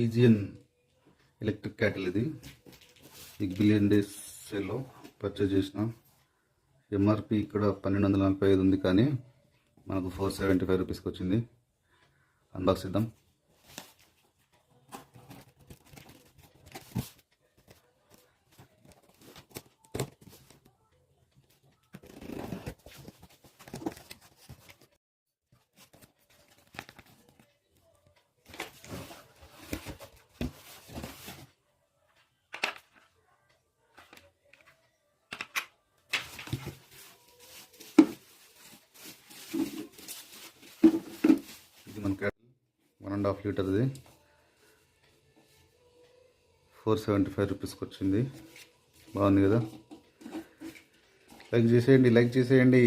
Pigeon electric cattle. ఇది big billion days సేల్లో purchase చేసిన. ఎంఆర్పి ఇక్కడ 1245 ఉంది, కానీ మనకు 475 రూపీస్కి వచ్చింది. అన్బాక్స్ చేద్దాం. మన క్యాటిల్ 1.5 లీటర్ది 475 రూపీస్కి వచ్చింది. బాగుంది కదా. లైక్ చేసేయండి.